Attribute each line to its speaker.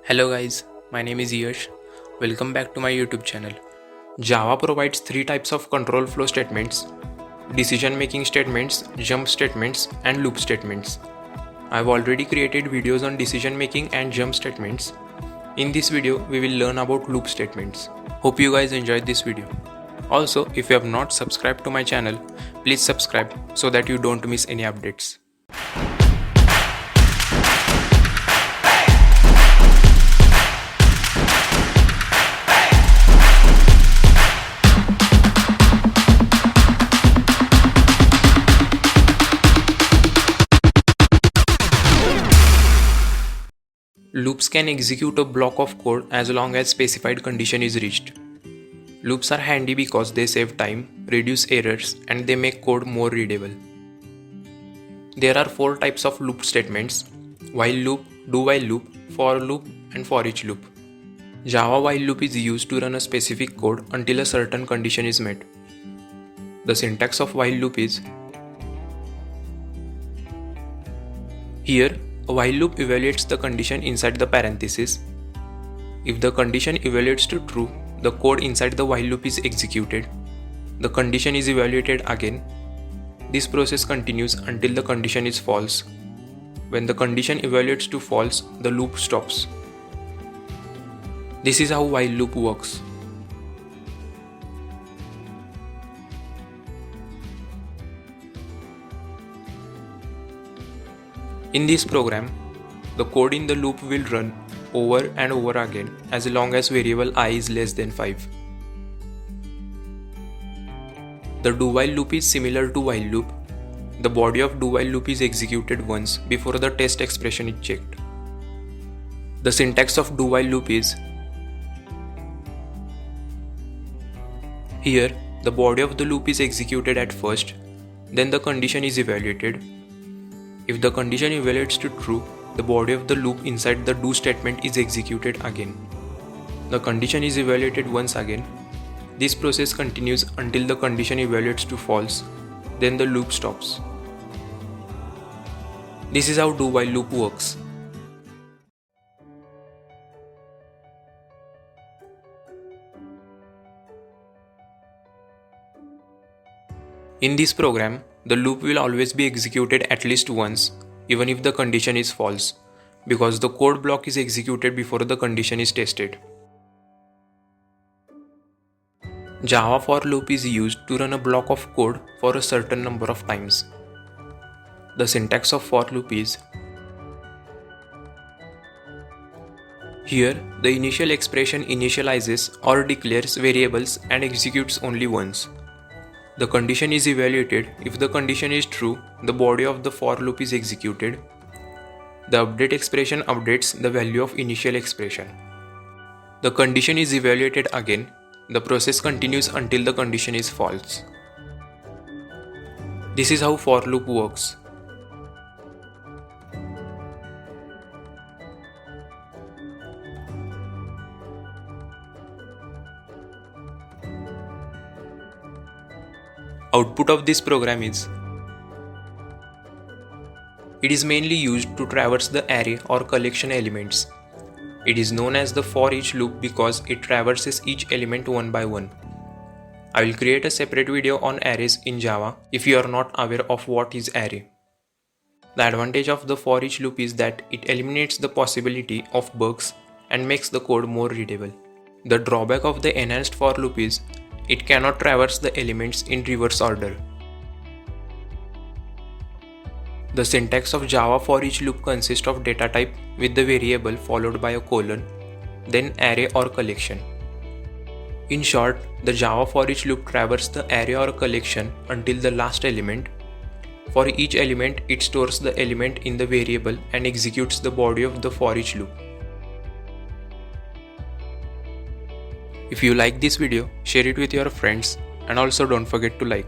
Speaker 1: Hello guys, my name is Yash. Welcome back to my YouTube channel. Java provides three types of control flow statements: decision making statements, jump statements, and loop statements. I've already created videos on decision making and jump statements. In this video, we will learn about loop statements. Hope you guys enjoyed this video. Also, if you have not subscribed to my channel, please subscribe so that you don't miss any updates. Loops can execute a block of code as long as specified condition is reached. Loops are handy because they save time, reduce errors, and they make code more readable. There are four types of loop statements: while loop, do-while loop, for loop, and for each loop. Java while loop is used to run a specific code until a certain condition is met. The syntax of while loop is: here, a while loop evaluates the condition inside the parenthesis. If the condition evaluates to true, the code inside the while loop is executed. The condition is evaluated again. This process continues until the condition is false. When the condition evaluates to false, the loop stops. This is how while loop works. In this program, the code in the loop will run over and over again as long as variable I is less than 5. The do-while loop is similar to while loop. The body of do-while loop is executed once before the test expression is checked. The syntax of do-while loop is: here, the body of the loop is executed at first, then the condition is evaluated. If the condition evaluates to true, the body of the loop inside the do statement is executed again. The condition is evaluated once again. This process continues until the condition evaluates to false, then the loop stops. This is how do-while loop works. In this program, the loop will always be executed at least once, even if the condition is false, because the code block is executed before the condition is tested. Java for loop is used to run a block of code for a certain number of times. The syntax of for loop is: here, the initial expression initializes or declares variables and executes only once. The condition is evaluated. If the condition is true, the body of the for loop is executed. The update expression updates the value of initial expression. The condition is evaluated again. The process continues until the condition is false. This is how for loop works. Output of this program is: it is mainly used to traverse the array or collection elements. It is known as the for each loop because it traverses each element one by one. I will create a separate video on arrays in Java if you are not aware of what is array. The advantage of the for each loop is that it eliminates the possibility of bugs and makes the code more readable. The drawback of the enhanced for loop is it cannot traverse the elements in reverse order. The syntax of Java for each loop consists of data type with the variable followed by a colon, then array or collection. In short, the Java for each loop traverses the array or collection until the last element. For each element, it stores the element in the variable and executes the body of the for each loop. If you like this video, share it with your friends, and also don't forget to like.